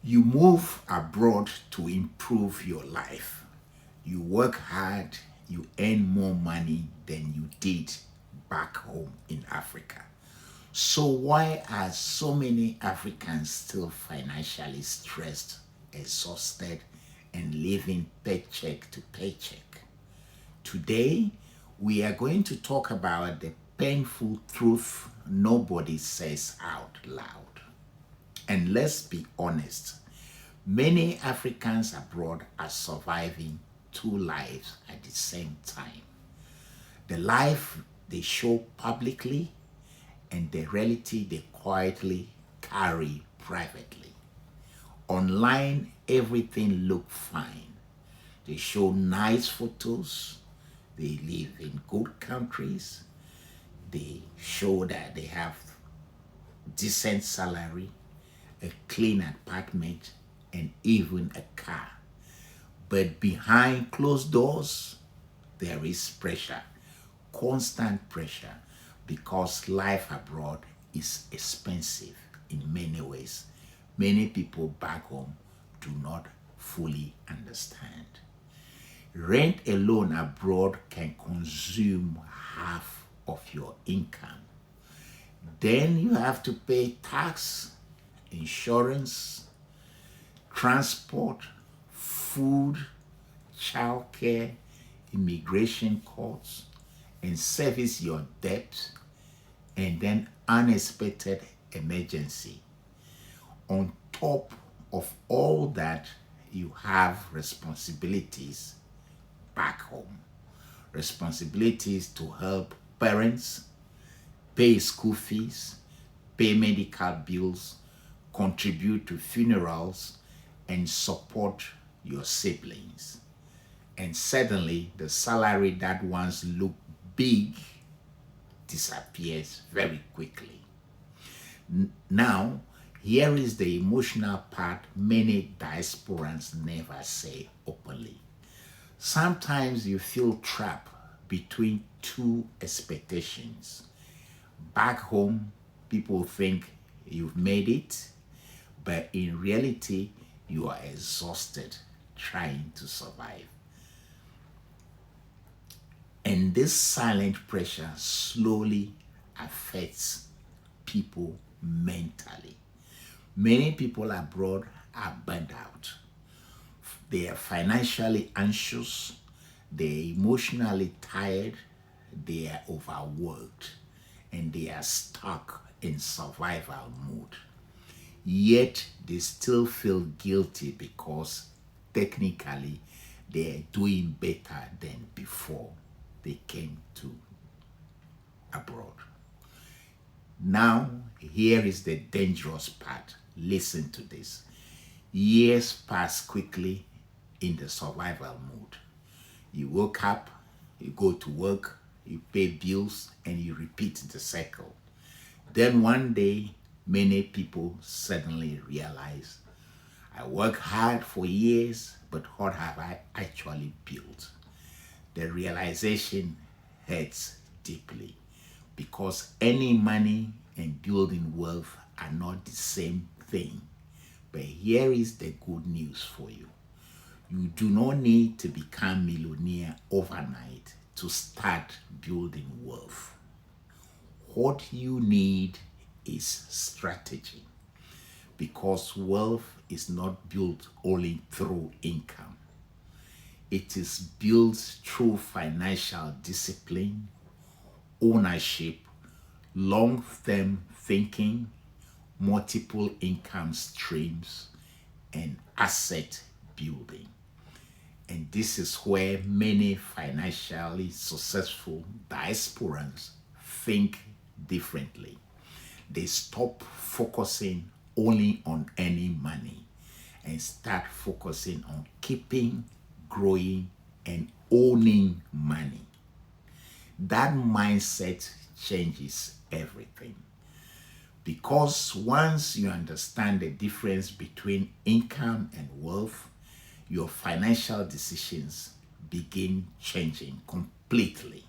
You move abroad to improve your life. You work hard, you earn more money than you did back home in Africa. So why are so many Africans still financially stressed, exhausted, and living paycheck to paycheck? Today, we are going to talk about the painful truth nobody says out loud. And let's be honest, many Africans abroad are surviving two lives at the same time. The life they show publicly and the reality they quietly carry privately. Online, everything looks fine. They show nice photos. They live in good countries. They show that they have decent salary, a clean apartment, and even a car. But behind closed doors, there is pressure, constant pressure, because life abroad is expensive in many ways. Many people back home do not fully understand. Rent alone abroad can consume half of your income. Then you have to pay tax, insurance, transport, food, childcare, immigration costs, and service your debt, and then unexpected emergency. On top of all that, you have responsibilities back home. Responsibilities to help parents, pay school fees, pay medical bills, contribute to funerals, and support your siblings. And suddenly, the salary that once looked big disappears very quickly. Now, here is the emotional part many diasporans never say openly. Sometimes you feel trapped between two expectations. Back home, people think you've made it, but in reality, you are exhausted trying to survive. And this silent pressure slowly affects people mentally. Many people abroad are burned out. They are financially anxious, they are emotionally tired, they are overworked, and they are stuck in survival mode. Yet they still feel guilty because technically they are doing better than before they came to abroad. Now, here is the dangerous part. Listen to this. Years pass quickly in the survival mode. You wake up, you go to work, you pay bills, and you repeat the cycle. Then one day, many people suddenly realize, I work hard for years, but what have I actually built? The realization hurts deeply because earning money and building wealth are not the same thing. But here is the good news for you. You do not need to become millionaire overnight to start building wealth. What you need is strategy, because wealth is not built only through income. It is built through financial discipline, ownership, long-term thinking, multiple income streams, and asset building. And this is where many financially successful diasporans think differently. They stop focusing only on earning money and start focusing on keeping, growing, and owning money. That mindset changes everything. Because once you understand the difference between income and wealth, your financial decisions begin changing completely.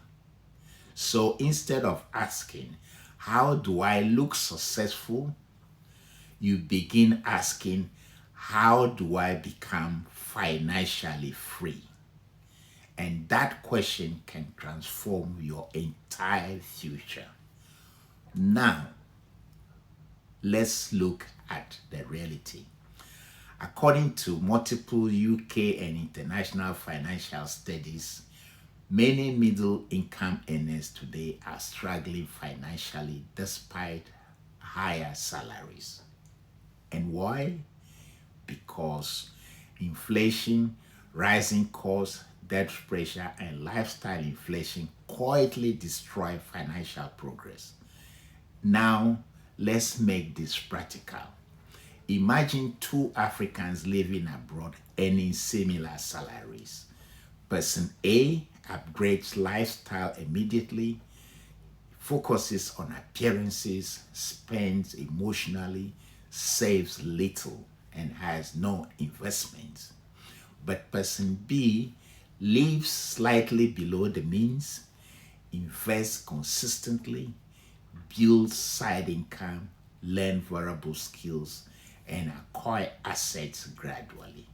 So instead of asking, how do I look successful? You begin asking, how do I become financially free? And that question can transform your entire future. Now, let's look at the reality. According to multiple UK and international financial studies, many middle-income earners today are struggling financially despite higher salaries. And why? Because inflation, rising costs, debt pressure, and lifestyle inflation quietly destroy financial progress. Now, let's make this practical. Imagine two Africans living abroad earning similar salaries. Person A upgrades lifestyle immediately, focuses on appearances, spends emotionally, saves little, and has no investments. But person B lives slightly below the means, invests consistently, builds side income, learn valuable skills, and acquire assets gradually.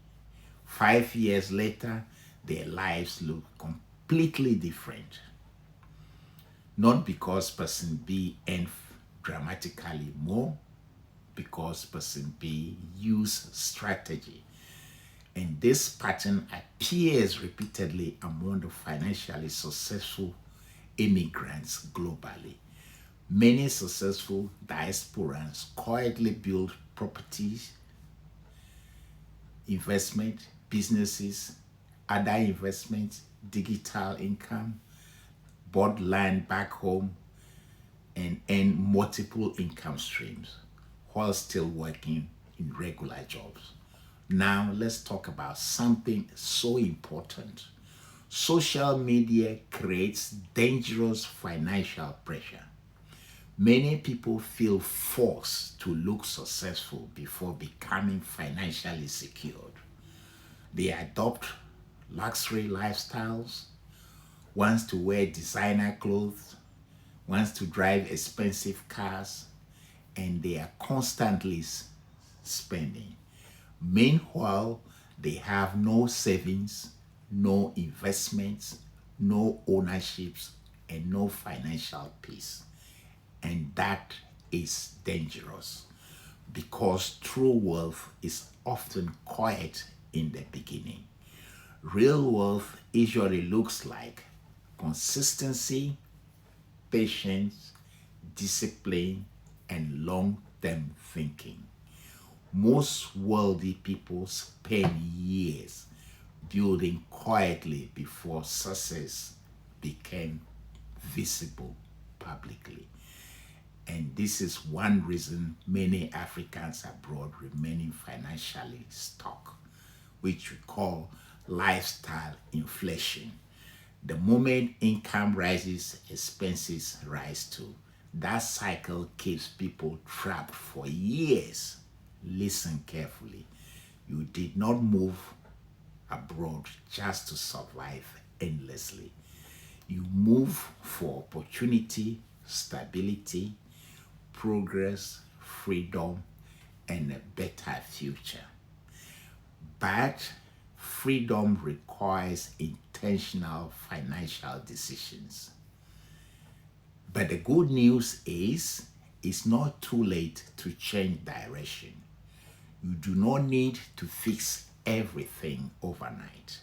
5 years later, their lives look completely different. Not because person B earned dramatically more, because person B used strategy. And this pattern appears repeatedly among the financially successful immigrants globally. Many successful diasporans quietly build properties, investment, businesses, other investments, digital income, bought land back home, and earn multiple income streams while still working in regular jobs. Now, let's talk about something so important. Social media creates dangerous financial pressure. Many people feel forced to look successful before becoming financially secured. They adopt luxury lifestyles, wants to wear designer clothes, wants to drive expensive cars, and they are constantly spending. Meanwhile, they have no savings, no investments, no ownerships, and no financial peace. And that is dangerous because true wealth is often quiet in the beginning. Real wealth usually looks like consistency, patience, discipline, and long-term thinking. Most wealthy people spend years building quietly before success became visible publicly. And this is one reason many Africans abroad remaining financially stuck, which we call lifestyle inflation. The moment income rises, expenses rise too. That cycle keeps people trapped for years. Listen carefully. You did not move abroad just to survive endlessly. You move for opportunity, stability, progress, freedom, and a better future. But freedom requires intentional financial decisions. But the good news is, it's not too late to change direction. You do not need to fix everything overnight,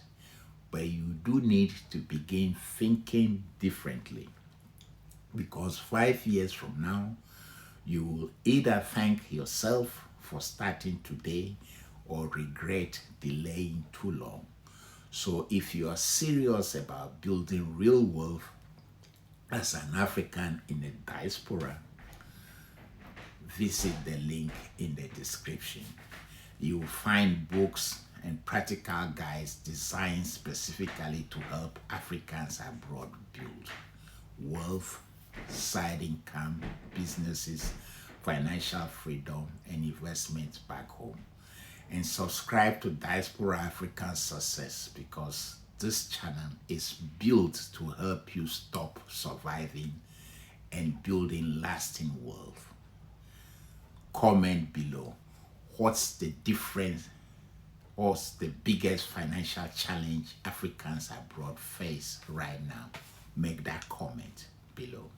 but you do need to begin thinking differently. Because 5 years from now, you will either thank yourself for starting today or regret delaying too long. So if you are serious about building real wealth as an African in the diaspora, visit the link in the description. You will find books and practical guides designed specifically to help Africans abroad build wealth, side income, businesses, financial freedom, and investments back home. And subscribe to Diaspora African Success because this channel is built to help you stop surviving and building lasting wealth. Comment below. What's the difference? What's the biggest financial challenge Africans abroad face right now? Make that comment below.